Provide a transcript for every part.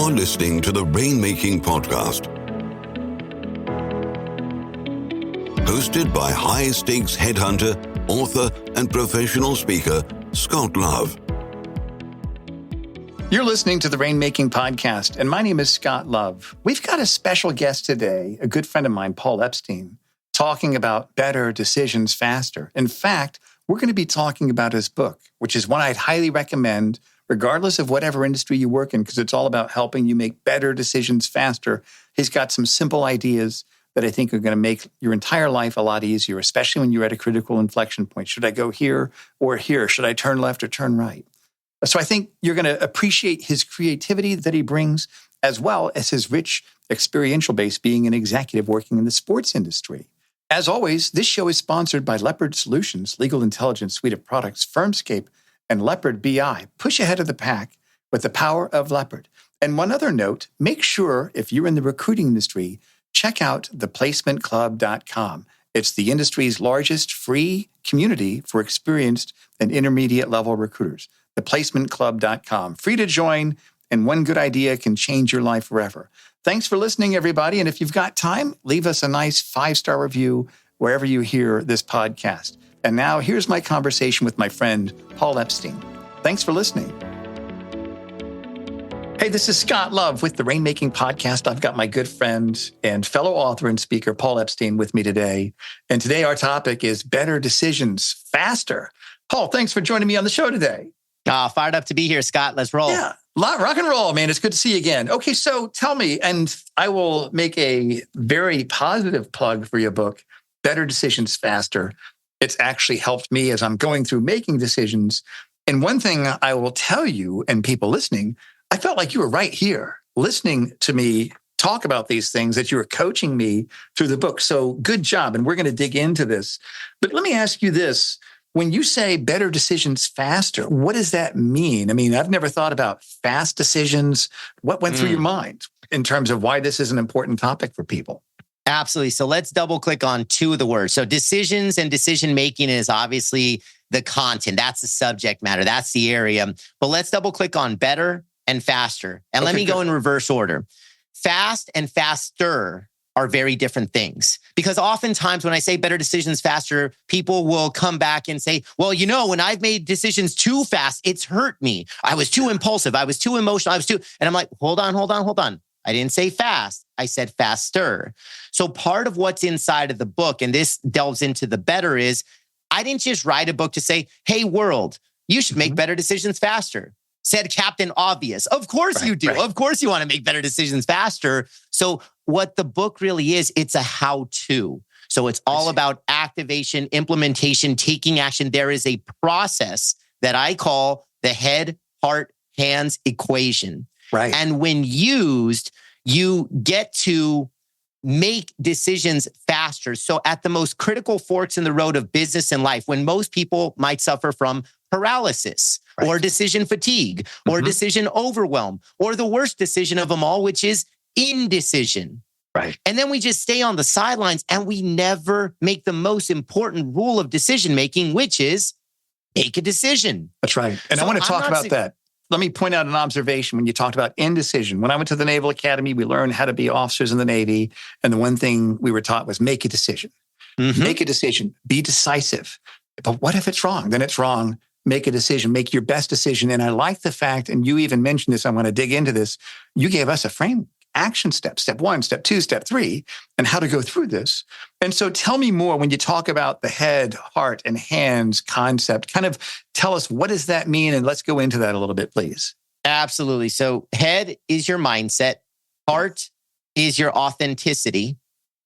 You're listening to the Rainmaking Podcast, hosted by high-stakes headhunter, author, and professional speaker, Scott Love. You're listening to the Rainmaking Podcast, and my name is Scott Love. We've got a special guest today, a good friend of mine, Paul Epstein, talking about better decisions faster. In fact, we're going to be talking about his book, which is one I'd highly recommend, regardless of whatever industry you work in, because it's all about helping you make better decisions faster. He's got some simple ideas that I think are going to make your entire life a lot easier, especially when you're at a critical inflection point. Should I go here or here? Should I turn left or turn right? So I think you're going to appreciate his creativity that he brings, as well as his rich experiential base being an executive working in the sports industry. As always, this show is sponsored by Leopard Solutions, legal intelligence suite of products, Firmscape, and Leopard BI. Push ahead of the pack with the power of Leopard. And one other note, make sure if you're in the recruiting industry, check out theplacementclub.com. It's the industry's largest free community for experienced and intermediate level recruiters. Theplacementclub.com. Free to join, and one good idea can change your life forever. Thanks for listening, everybody. And if you've got time, leave us a nice 5-star review wherever you hear this podcast. And now here's my conversation with my friend, Paul Epstein. Thanks for listening. Hey, this is Scott Love with the Rainmaking Podcast. I've got my good friend and fellow author and speaker, Paul Epstein, with me today. And today our topic is better decisions faster. Paul, thanks for joining me on the show today. Fired up to be here, Scott. Let's roll. Yeah, rock and roll, man. It's good to see you again. Okay, so tell me, and I will make a very positive plug for your book, Better Decisions Faster. It's actually helped me as I'm going through making decisions. And one thing I will tell you and people listening, I felt like you were right here listening to me talk about these things, that you were coaching me through the book. So good job. And we're going to dig into this. But let me ask you this. When you say better decisions faster, what does that mean? I mean, I've never thought about fast decisions. What went through your mind in terms of why this is an important topic for people? Absolutely. So let's double click on two of the words. So decisions and decision making is obviously the content. That's the subject matter. That's the area. But let's double click on better and faster. And let me go in reverse order. Fast and faster are very different things. Because oftentimes when I say better decisions faster, people will come back and say, well, you know, when I've made decisions too fast, it's hurt me. I was too impulsive. I was too emotional. And I'm like, hold on. I didn't say fast. I said faster. So part of what's inside of the book, and this delves into the better, is I didn't just write a book to say, hey, world, you should make better decisions faster. Said Captain Obvious. Of course you do. Right. Of course you want to make better decisions faster. So what the book really is, it's a how-to. So it's all about activation, implementation, taking action. There is a process that I call the head, heart, hands equation. Right. And when used, you get to make decisions faster. So at the most critical forks in the road of business and life, when most people might suffer from paralysis or decision fatigue or decision overwhelm, or the worst decision of them all, which is indecision. Right. And then we just stay on the sidelines and we never make the most important rule of decision making, which is make a decision. That's right. And so I want to talk about that. Let me point out an observation when you talked about indecision. When I went to the Naval Academy, we learned how to be officers in the Navy. And the one thing we were taught was make a decision. Make a decision. Be decisive. But what if it's wrong? Then it's wrong. Make a decision. Make your best decision. And I like the fact, and you even mentioned this, I want to dig into this. You gave us a frame. Action steps, step 1, step 2, step 3, and how to go through this. And so tell me more when you talk about the head, heart, and hands concept. Kind of tell us, what does that mean? And let's go into that a little bit, please. Absolutely. So head is your mindset. Heart is your authenticity.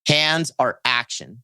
Hands are action.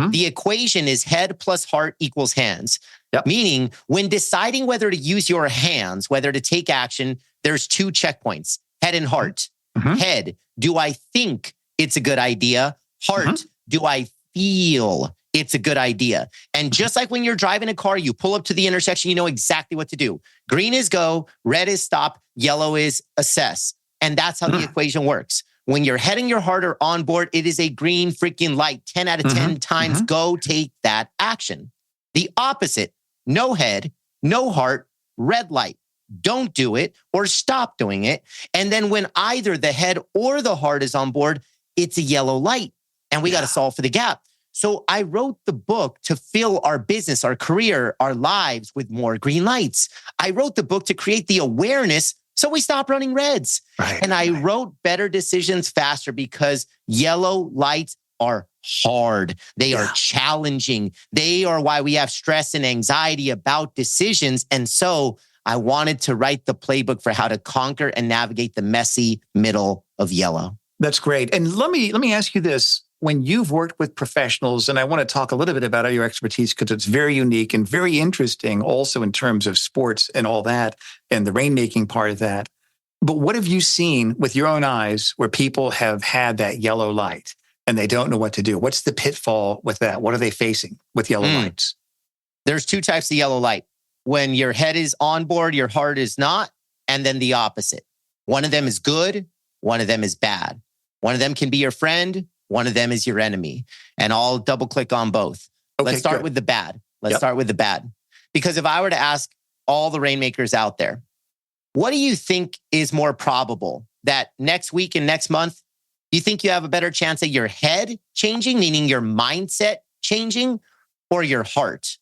The equation is head plus heart equals hands. Meaning when deciding whether to use your hands, whether to take action, there's 2 checkpoints, head and heart. Head, do I think it's a good idea? Heart, do I feel it's a good idea? And just like when you're driving a car, you pull up to the intersection, you know exactly what to do. Green is go, red is stop, yellow is assess. And that's how the equation works. When your head and your heart are on board, it is a green freaking light. 10 out of 10 times, go take that action. The opposite, no head, no heart, red light. don't do it, or stop doing it. And then when either the head or the heart is on board, it's a yellow light and we got to solve for the gap. So I wrote the book to fill our business, our career, our lives with more green lights. I wrote the book to create the awareness so we stop running reds. And I wrote Better Decisions Faster because yellow lights are hard. They are challenging. They are why we have stress and anxiety about decisions. And so I wanted to write the playbook for how to conquer and navigate the messy middle of yellow. That's great. And let me ask you this. When you've worked with professionals, and I want to talk a little bit about your expertise because it's very unique and very interesting also in terms of sports and all that and the rainmaking part of that. But what have you seen with your own eyes where people have had that yellow light and they don't know what to do? What's the pitfall with that? What are they facing with yellow lights? There's two types of yellow light. When your head is on board, your heart is not, and then the opposite. One of them is good, one of them is bad. One of them can be your friend, one of them is your enemy. And I'll double click on both. Okay, let's start with the bad. Let's start with the bad. Because if I were to ask all the rainmakers out there, what do you think is more probable that next week and next month, do you think you have a better chance of your head changing, meaning your mindset changing, or your heart?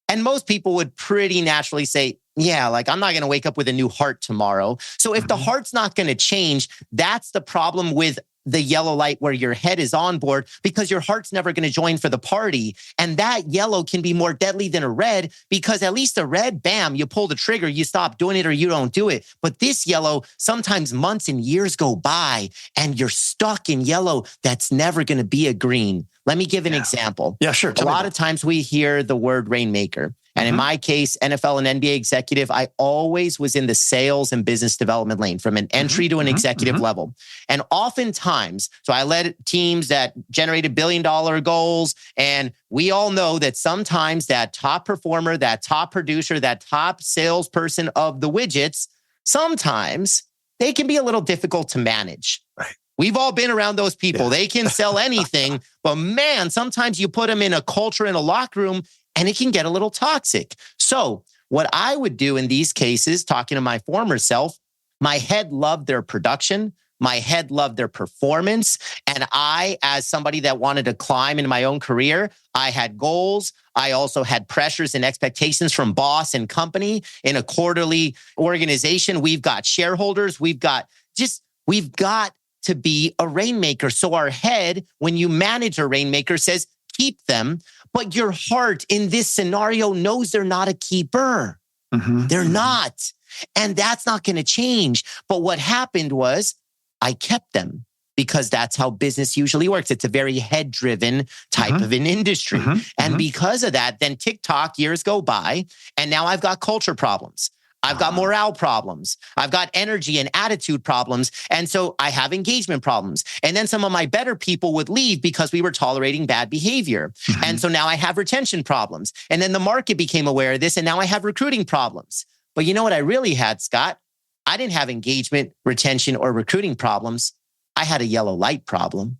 And most people would pretty naturally say, yeah, like I'm not going to wake up with a new heart tomorrow. So if the heart's not going to change, that's the problem with the yellow light where your head is on board because your heart's never going to join for the party. And that yellow can be more deadly than a red because at least a red, bam, you pull the trigger, you stop doing it or you don't do it. But this yellow, sometimes months and years go by and you're stuck in yellow that's never going to be a green. Let me give an example. Yeah, sure. A lot of times we hear the word rainmaker. And in my case, NFL and NBA executive, I always was in the sales and business development lane from an entry to an executive level. And oftentimes, so I led teams that generated $1 billion goals. And we all know that sometimes that top performer, that top producer, that top salesperson of the widgets, sometimes they can be a little difficult to manage. Right. We've all been around those people. They can sell anything, but man, sometimes you put them in a culture in a locker room and it can get a little toxic. So what I would do in these cases, talking to my former self, my head loved their production. My head loved their performance. And I, as somebody that wanted to climb in my own career, I had goals. I also had pressures and expectations from boss and company. In a quarterly organization, we've got shareholders. We've got to be a rainmaker. So our head, when you manage a rainmaker, says, keep them. But your heart in this scenario knows they're not a keeper. They're not. And that's not going to change. But what happened was I kept them because that's how business usually works. It's a very head-driven type of an industry. And because of that, then TikTok years go by and now I've got culture problems. I've got morale problems. I've got energy and attitude problems. And so I have engagement problems. And then some of my better people would leave because we were tolerating bad behavior. And so now I have retention problems. And then the market became aware of this. And now I have recruiting problems. But you know what I really had, Scott? I didn't have engagement, retention, or recruiting problems. I had a yellow light problem.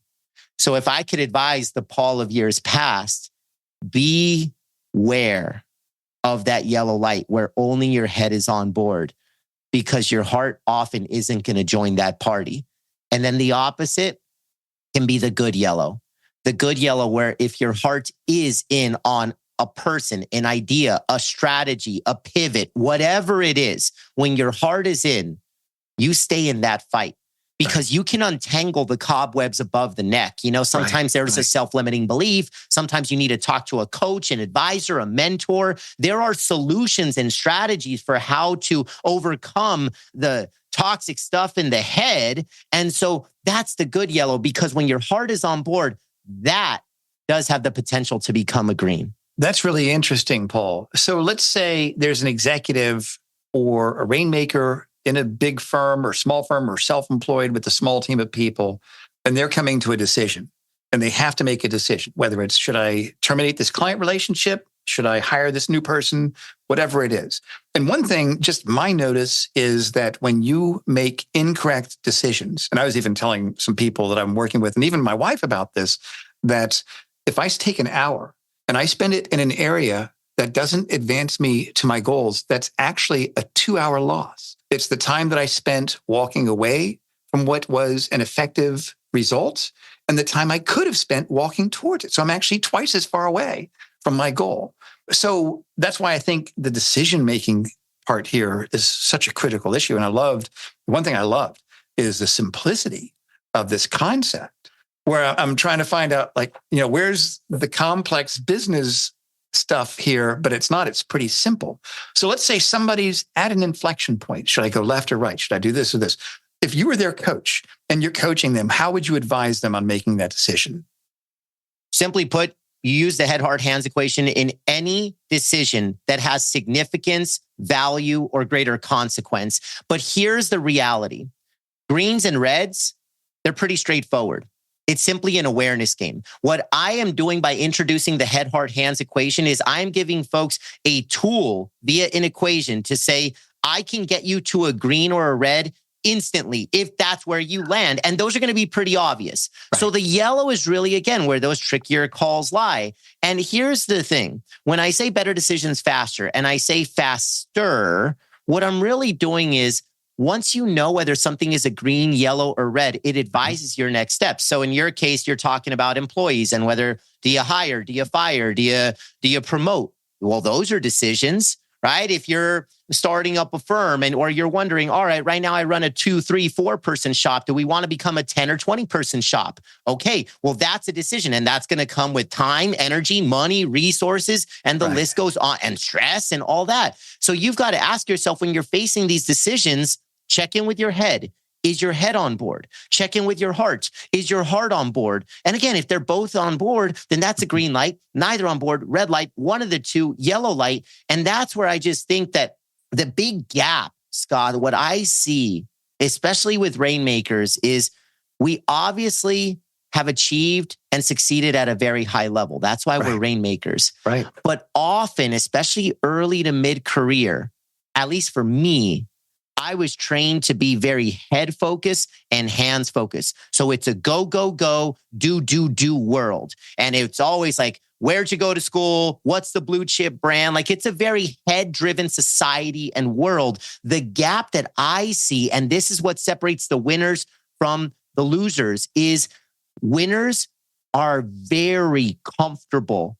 So if I could advise the Paul of years past, beware of that yellow light where only your head is on board because your heart often isn't going to join that party. And then the opposite can be the good yellow. The good yellow where if your heart is in on a person, an idea, a strategy, a pivot, whatever it is, when your heart is in, you stay in that fight. Because you can untangle the cobwebs above the neck. You know, sometimes there's a self-limiting belief. Sometimes you need to talk to a coach, an advisor, a mentor. There are solutions and strategies for how to overcome the toxic stuff in the head. And so that's the good yellow, because when your heart is on board, that does have the potential to become a green. That's really interesting, Paul. So let's say there's an executive or a rainmaker in a big firm or small firm or self-employed with a small team of people, and they're coming to a decision and they have to make a decision, whether it's, should I terminate this client relationship? Should I hire this new person? Whatever it is. And one thing, just my notice is that when you make incorrect decisions, and I was even telling some people that I'm working with, and even my wife about this, that if I take an hour and I spend it in an area that doesn't advance me to my goals, that's actually a 2-hour loss. It's the time that I spent walking away from what was an effective result and the time I could have spent walking towards it. So I'm actually twice as far away from my goal. So that's why I think the decision-making part here is such a critical issue. And one thing I loved is the simplicity of this concept, where I'm trying to find out, where's the complex business stuff here, but it's not. It's pretty simple. So let's say somebody's at an inflection point. Should I go left or right? Should I do this or this? If you were their coach and you're coaching them, how would you advise them on making that decision? Simply put, you use the head, heart, hands equation in any decision that has significance, value, or greater consequence. But here's the reality. Greens and reds, they're pretty straightforward. It's simply an awareness game. What I am doing by introducing the head, heart, hands equation is I'm giving folks a tool via an equation to say, I can get you to a green or a red instantly if that's where you land. And those are going to be pretty obvious. Right. So the yellow is really, again, where those trickier calls lie. And here's the thing. When I say better decisions faster and I say faster, what I'm really doing is once you know whether something is a green, yellow, or red, it advises your next steps. So in your case, you're talking about employees and whether do you hire, do you fire, do you promote? Well, those are decisions, right? If you're starting up a firm or you're wondering, all right, right now I run a 2, 3, 4 person shop. Do we want to become a 10 or 20 person shop? Okay, well, that's a decision. And that's going to come with time, energy, money, resources, and the list goes on, and stress and all that. So you've got to ask yourself when you're facing these decisions, check in with your head. Is your head on board? Check in with your heart. Is your heart on board? And again, if they're both on board, then that's a green light. Neither on board, red light, one of the two, yellow light. And that's where I just think that the big gap, Scott, what I see, especially with Rainmakers, is we obviously have achieved and succeeded at a very high level. That's why we're Rainmakers. Right. But often, especially early to mid-career, at least for me, I was trained to be very head focused and hands focused. So it's a go, go, go, do world. And it's always like, where'd you go to school? What's the blue chip brand? Like it's a very head driven society and world. The gap that I see, and this is what separates the winners from the losers, is winners are very comfortable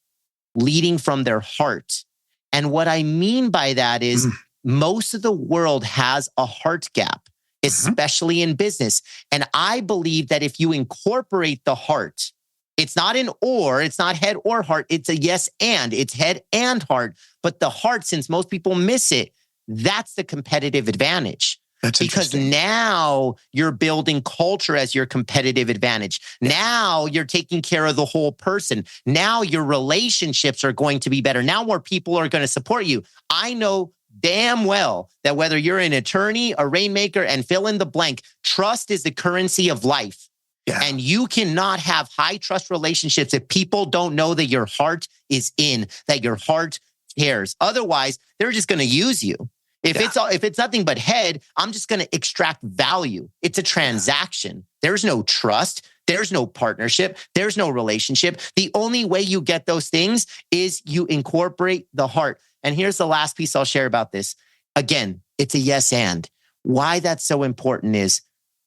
leading from their heart. And what I mean by that is, most of the world has a heart gap, especially in business. And I believe that if you incorporate the heart, it's not an or, it's not head or heart, it's a yes and, it's head and heart. But the heart, since most people miss it, that's the competitive advantage. That's because now you're building culture as your competitive advantage. Now you're taking care of the whole person. Now your relationships are going to be better. Now more people are going to support you. I know damn well that whether you're an attorney, a rainmaker, and fill in the blank, trust is the currency of life. Yeah. And you cannot have high trust relationships if people don't know that your heart is in, that your heart cares. Otherwise, they're just going to use you. If it's nothing but head, I'm just going to extract value. It's a transaction. There's no trust. There's no partnership. There's no relationship. The only way you get those things is you incorporate the heart. And here's the last piece I'll share about this. Again, it's a yes and. Why that's so important is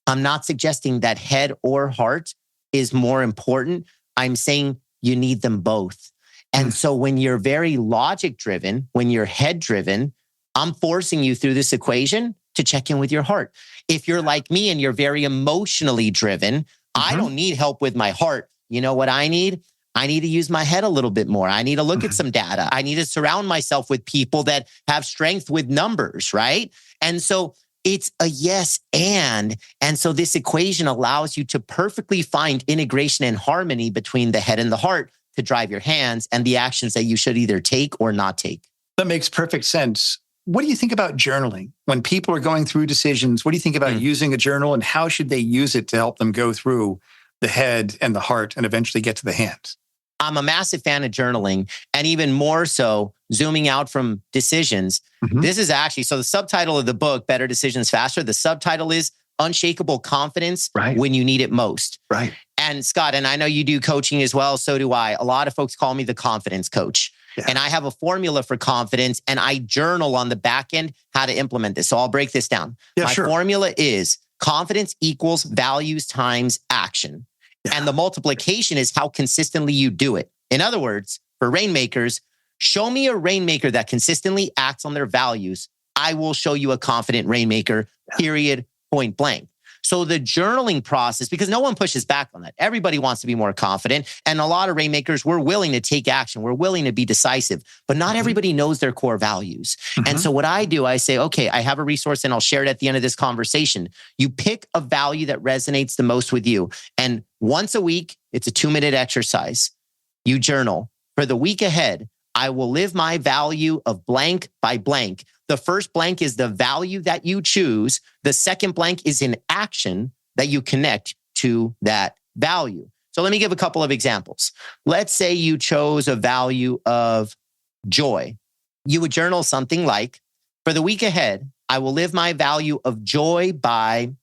I'm not suggesting that head or heart is more important. I'm saying you need them both. And so when you're very logic driven, when you're head driven, I'm forcing you through this equation to check in with your heart. If you're like me and you're very emotionally driven, I don't need help with my heart. You know what I need? I need to use my head a little bit more. I need to look at some data. I need to surround myself with people that have strength with numbers, right? And so it's a yes and. And so this equation allows you to perfectly find integration and harmony between the head and the heart to drive your hands and the actions that you should either take or not take. That makes perfect sense. What do you think about journaling? When people are going through decisions, what do you think about using a journal and how should they use it to help them go through the head and the heart and eventually get to the hands? I'm a massive fan of journaling and even more so zooming out from decisions. This is actually, so the subtitle of the book, Better Decisions Faster, the subtitle is Unshakable Confidence When You Need It Most. Right. And Scott, and I know you do coaching as well, so do I. A lot of folks call me the confidence coach. Yeah. And I have a formula for confidence, and I journal on the back end how to implement this. So I'll break this down. Yeah, My sure. formula is confidence equals values times action. Yeah. And the multiplication is how consistently you do it. In other words, for rainmakers, show me a rainmaker that consistently acts on their values. I will show you a confident rainmaker, period, point blank. So the journaling process, because no one pushes back on that. Everybody wants to be more confident. And a lot of rainmakers, we're willing to take action. We're willing to be decisive, but not everybody knows their core values. And so what I do, I say, okay, I have a resource and I'll share it at the end of this conversation. You pick a value that resonates the most with you. And once a week, it's a 2-minute exercise. You journal. For the week ahead, I will live my value of blank by blank. The first blank is the value that you choose. The second blank is an action that you connect to that value. So let me give a couple of examples. Let's say you chose a value of joy. You would journal something like, for the week ahead, I will live my value of joy by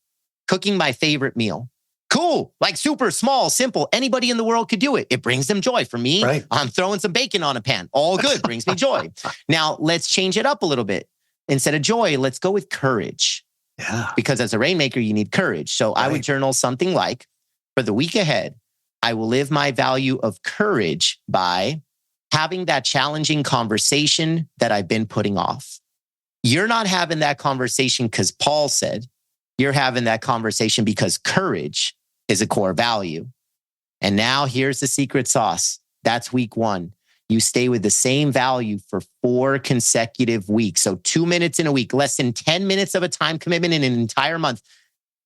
cooking my favorite meal. Cool, like super small, simple. Anybody in the world could do it. It brings them joy. For me, right. I'm throwing some bacon on a pan. All good, brings me joy. Now, let's change it up a little bit. Instead of joy, let's go with courage. Yeah. Because as a rainmaker, you need courage. So I would journal something like, for the week ahead, I will live my value of courage by having that challenging conversation that I've been putting off. You're not having that conversation because Paul said, you're having that conversation because courage is a core value. And now here's the secret sauce. That's week 1. You stay with the same value for 4 consecutive weeks. So 2 minutes in a week, less than 10 minutes of a time commitment in an entire month.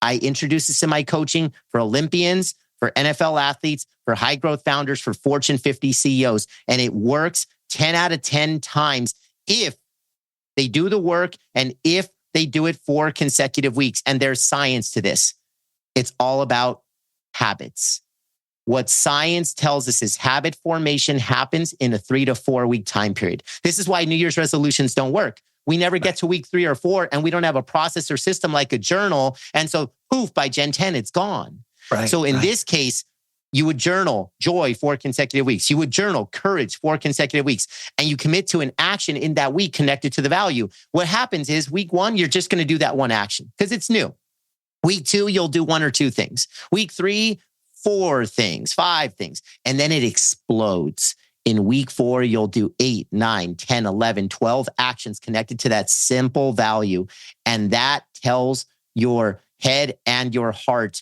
I introduce this in my coaching for Olympians, for NFL athletes, for high growth founders, for Fortune 50 CEOs. And it works 10 out of 10 times if they do the work and if they do it 4 consecutive weeks. And there's science to this. It's all about habits. What science tells us is habit formation happens in a 3 to 4 week time period. This is why New Year's resolutions don't work. We never get to week 3 or 4 and we don't have a process or system like a journal. And so poof, by Gen 10, it's gone. Right, so in this case, you would journal joy 4 consecutive weeks. You would journal courage 4 consecutive weeks. And you commit to an action in that week connected to the value. What happens is week 1, you're just going to do that one action because it's new. Week 2, you'll do 1 or 2 things. Week 3, 4 things, 5 things. And then it explodes. In week 4, you'll do 8, 9, 10, 11, 12 actions connected to that simple value. And that tells your head and your heart,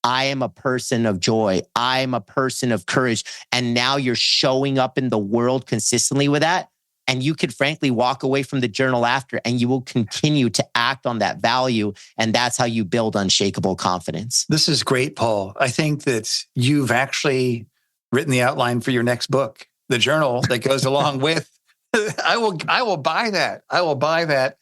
I am a person of joy. I am a person of courage. And now you're showing up in the world consistently with that. And you could frankly walk away from the journal after and you will continue to act on that value. And that's how you build unshakable confidence. This is great, Paul. I think that you've actually written the outline for your next book, the journal that goes along with. I will buy that. I will buy that.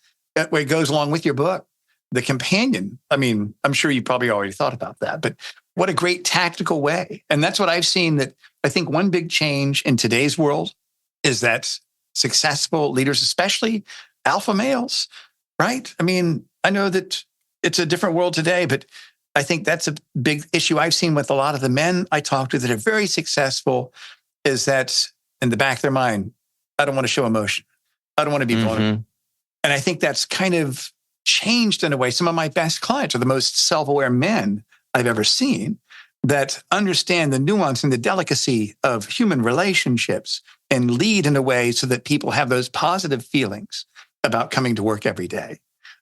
Where it goes along with your book, the companion. I mean, I'm sure you probably already thought about that, but what a great tactical way. And that's what I've seen. That I think one big change in today's world is that successful leaders, especially alpha males, right? I mean, I know that it's a different world today, but I think that's a big issue I've seen with a lot of the men I talk to that are very successful is that in the back of their mind, I don't want to show emotion. I don't want to be vulnerable. And I think that's kind of changed in a way. Some of my best clients are the most self-aware men I've ever seen that understand the nuance and the delicacy of human relationships and lead in a way so that people have those positive feelings about coming to work every day.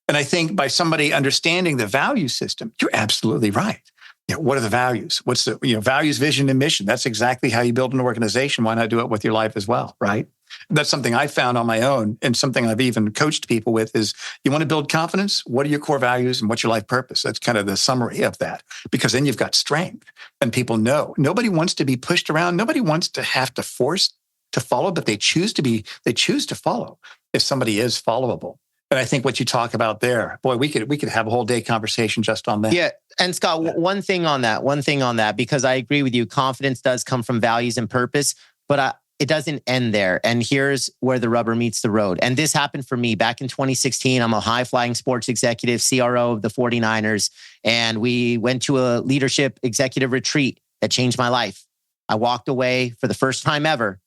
And I think by somebody understanding the value system, you're absolutely right. You know, what are the values? What's the, values, vision, and mission? That's exactly how you build an organization. Why not do it with your life as well, right? That's something I found on my own and something I've even coached people with is you want to build confidence? What are your core values and what's your life purpose? That's kind of the summary of that because then you've got strength and people know. Nobody wants to be pushed around. Nobody wants to have to force to follow, but they choose to follow if somebody is followable. And I think what you talk about there, boy, we could have a whole day conversation just on that. Yeah. And Scott, one thing on that, because I agree with you, confidence does come from values and purpose, but it doesn't end there. And here's where the rubber meets the road. And this happened for me back in 2016. I'm a high flying sports executive, CRO of the 49ers. And we went to a leadership executive retreat that changed my life. I walked away for the first time ever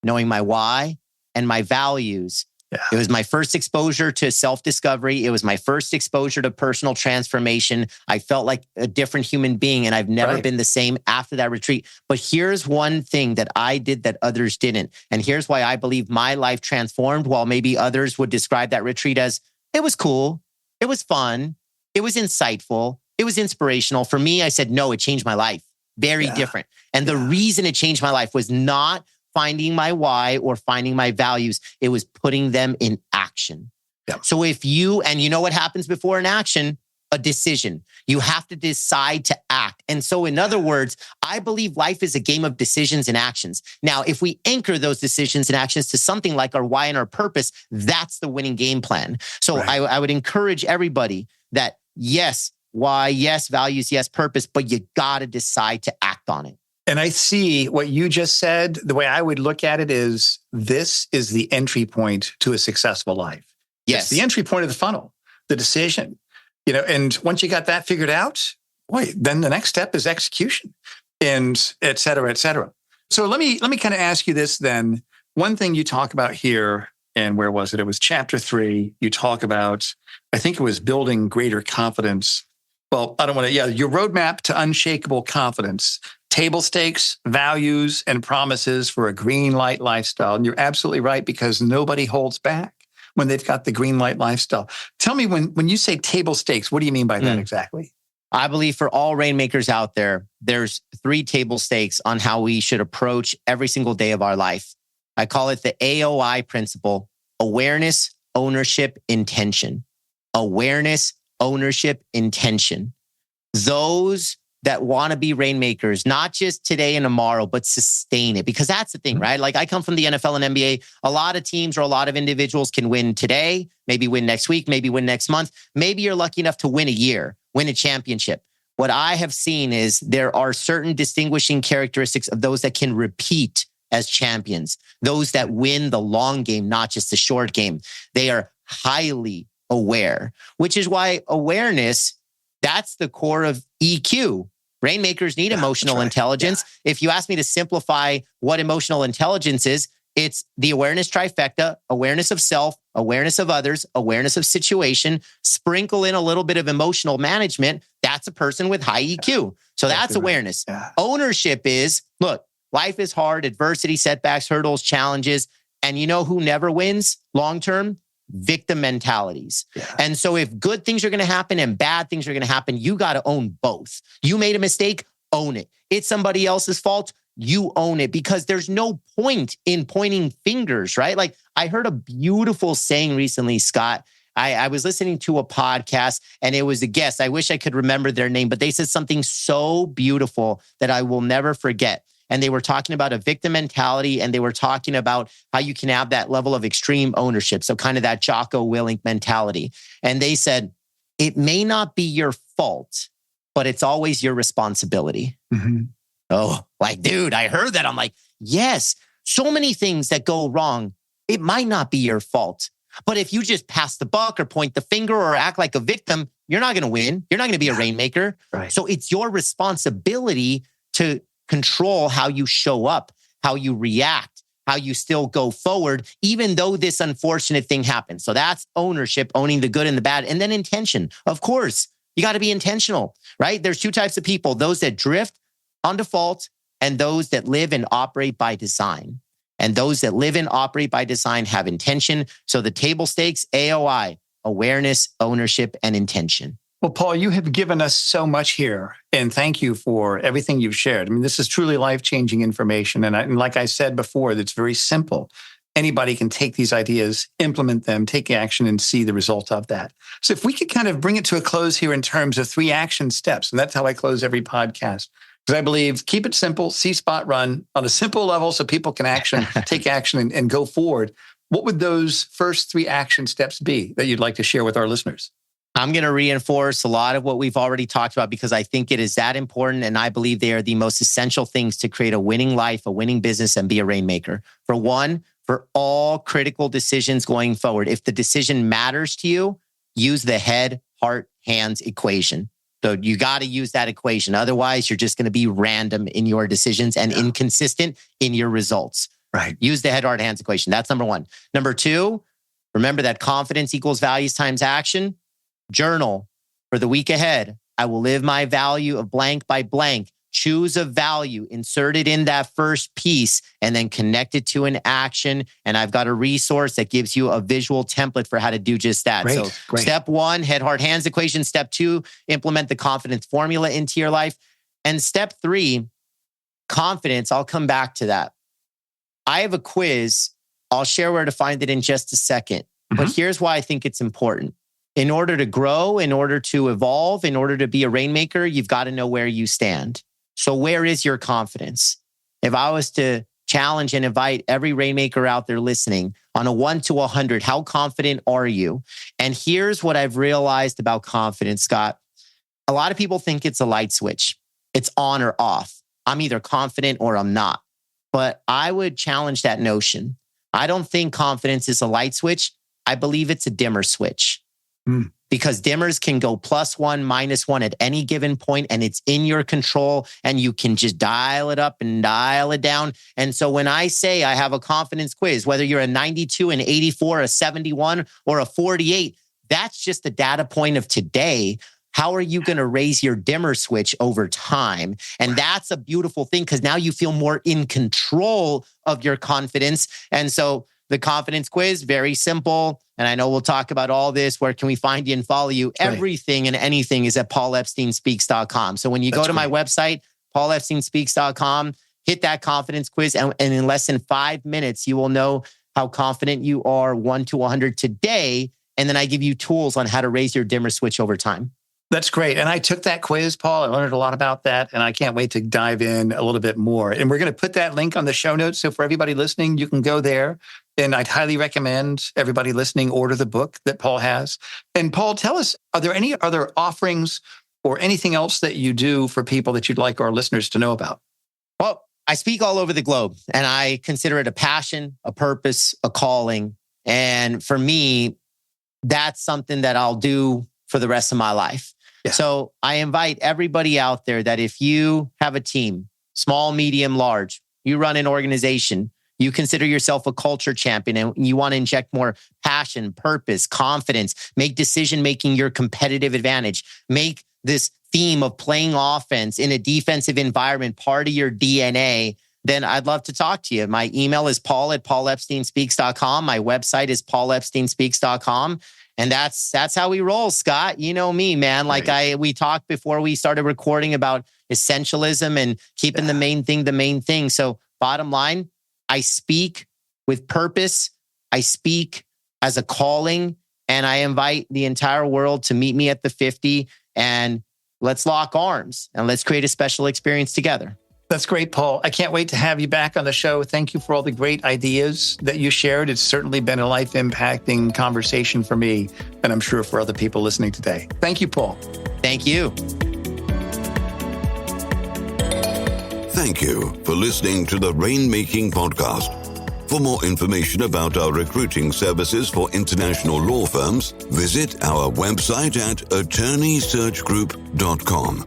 knowing my why and my values. Yeah. It was my first exposure to self-discovery. It was my first exposure to personal transformation. I felt like a different human being, and I've never been the same after that retreat. But here's one thing that I did that others didn't. And here's why I believe my life transformed, while maybe others would describe that retreat as, it was cool, it was fun, it was insightful, it was inspirational. For me, I said, no, it changed my life. Very different. And the reason it changed my life was not finding my why or finding my values. It was putting them in action. Yeah. So if you know what happens before an action? A decision. You have to decide to act. And so in other words, I believe life is a game of decisions and actions. Now, if we anchor those decisions and actions to something like our why and our purpose, that's the winning game plan. So I would encourage everybody that yes, why, yes, values, yes, purpose, but you got to decide to act on it. And I see what you just said. The way I would look at it is, this is the entry point to a successful life. Yes. It's the entry point of the funnel, the decision, and once you got that figured out, then the next step is execution, and et cetera, et cetera. So let me kind of ask you this then. One thing you talk about here, and where was it? It was chapter 3. You talk about, I think it was building greater confidence. Well, I don't want to, your roadmap to unshakable confidence. Table stakes, values, and promises for a green light lifestyle. And you're absolutely right, because nobody holds back when they've got the green light lifestyle. Tell me, when you say table stakes, what do you mean by that exactly? I believe for all rainmakers out there, there's 3 table stakes on how we should approach every single day of our life. I call it the AOI principle: awareness, ownership, intention. Awareness, ownership, intention. Those that want to be rainmakers, not just today and tomorrow, but sustain it. Because that's the thing, right? Like, I come from the NFL and NBA. A lot of teams or a lot of individuals can win today, maybe win next week, maybe win next month. Maybe you're lucky enough to win a year, win a championship. What I have seen is there are certain distinguishing characteristics of those that can repeat as champions, those that win the long game, not just the short game. They are highly aware, which is why awareness, that's the core of EQ. Rainmakers need emotional intelligence. If you ask me to simplify what emotional intelligence is, it's the awareness trifecta: awareness of self, awareness of others, awareness of situation, sprinkle in a little bit of emotional management. That's a person with high EQ. So that's awareness. Ownership is, look, life is hard, adversity, setbacks, hurdles, challenges. And you know who never wins long-term? Victim mentalities. And so if good things are going to happen and bad things are going to happen, you got to own both. You made a mistake, own it. It's somebody else's fault, you own it, because there's no point in pointing fingers, right? Like, I heard a beautiful saying recently, Scott. I was listening to a podcast, and it was a guest. I wish I could remember their name, but they said something so beautiful that I will never forget. And they were talking about a victim mentality, and they were talking about how you can have that level of extreme ownership. So kind of that Jocko Willink mentality. And they said, it may not be your fault, but it's always your responsibility. Oh, like, dude, I heard that. I'm like, yes, so many things that go wrong. It might not be your fault. But if you just pass the buck or point the finger or act like a victim, you're not going to win. You're not going to be a rainmaker. So it's your responsibility to control how you show up, how you react, how you still go forward, even though this unfortunate thing happens. So that's ownership, owning the good and the bad. And then intention. Of course, you got to be intentional, right? There's 2 types of people: those that drift on default and those that live and operate by design. And those that live and operate by design have intention. So the table stakes, AOI, awareness, ownership, and intention. Well, Paul, you have given us so much here, and thank you for everything you've shared. I mean, this is truly life-changing information. And like I said before, it's very simple. Anybody can take these ideas, implement them, take action, and see the result of that. So if we could kind of bring it to a close here in terms of 3 action steps, and that's how I close every podcast. Because I believe, keep it simple, see, spot, run on a simple level so people can take action and go forward. What would those first 3 action steps be that you'd like to share with our listeners? I'm going to reinforce a lot of what we've already talked about, because I think it is that important. And I believe they are the most essential things to create a winning life, a winning business, and be a rainmaker. For one, for all critical decisions going forward, if the decision matters to you, use the head, heart, hands equation. So you got to use that equation. Otherwise, you're just going to be random in your decisions and inconsistent in your results. Right. Use the head, heart, hands equation. That's number one. Number two, remember that confidence equals values times action. Journal for the week ahead. I will live my value of blank by blank. Choose a value, insert it in that first piece, and then connect it to an action. And I've got a resource that gives you a visual template for how to do just that. Great, so great. Step one, head, heart, hands equation. Step two, implement the confidence formula into your life. And step three, confidence. I'll come back to that. I have a quiz. I'll share where to find it in just a second. But here's why I think it's important. In order to grow, in order to evolve, in order to be a rainmaker, you've got to know where you stand. So where is your confidence? If I was to challenge and invite every rainmaker out there listening on a 1 to 100, how confident are you? And here's what I've realized about confidence, Scott. A lot of people think it's a light switch. It's on or off. I'm either confident or I'm not. But I would challenge that notion. I don't think confidence is a light switch. I believe it's a dimmer switch. Because dimmers can go +1, -1 at any given point, and it's in your control, and you can just dial it up and dial it down. And so when I say I have a confidence quiz, whether you're a 92, an 84, a 71, or a 48, that's just the data point of today. How are you going to raise your dimmer switch over time? And that's a beautiful thing because now you feel more in control of your confidence. And so the confidence quiz, very simple. And I know we'll talk about all this. Where can we find you and follow you? Right. Everything and anything is at paulepsteinspeaks.com. So when you go to my website, paulepsteinspeaks.com, hit that confidence quiz. And in less than 5 minutes, you will know how confident you are 1 to 100 today. And then I give you tools on how to raise your dimmer switch over time. That's great. And I took that quiz, Paul. I learned a lot about that. And I can't wait to dive in a little bit more. And we're going to put that link on the show notes. So for everybody listening, you can go there. And I'd highly recommend everybody listening order the book that Paul has. And Paul, tell us, are there any other offerings or anything else that you do for people that you'd like our listeners to know about? Well, I speak all over the globe, and I consider it a passion, a purpose, a calling. And for me, that's something that I'll do for the rest of my life. Yeah. So I invite everybody out there that if you have a team, small, medium, large, you run an organization, you consider yourself a culture champion and you want to inject more passion, purpose, confidence, make decision-making your competitive advantage, make this theme of playing offense in a defensive environment part of your DNA, then I'd love to talk to you. My email is paul@paulepsteinspeaks.com. My website is paulepsteinspeaks.com. And that's how we roll, Scott. You know me, man. Like we talked before we started recording about essentialism and keeping the main thing. So bottom line, I speak with purpose. I speak as a calling, and I invite the entire world to meet me at the 50 and let's lock arms and let's create a special experience together. That's great, Paul. I can't wait to have you back on the show. Thank you for all the great ideas that you shared. It's certainly been a life-impacting conversation for me, and I'm sure for other people listening today. Thank you, Paul. Thank you. Thank you for listening to the Rainmaking Podcast. For more information about our recruiting services for international law firms, visit our website at attorneysearchgroup.com.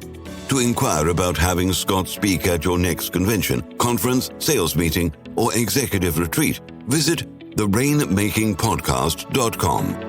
To inquire about having Scott speak at your next convention, conference, sales meeting, or executive retreat, visit therainmakingpodcast.com.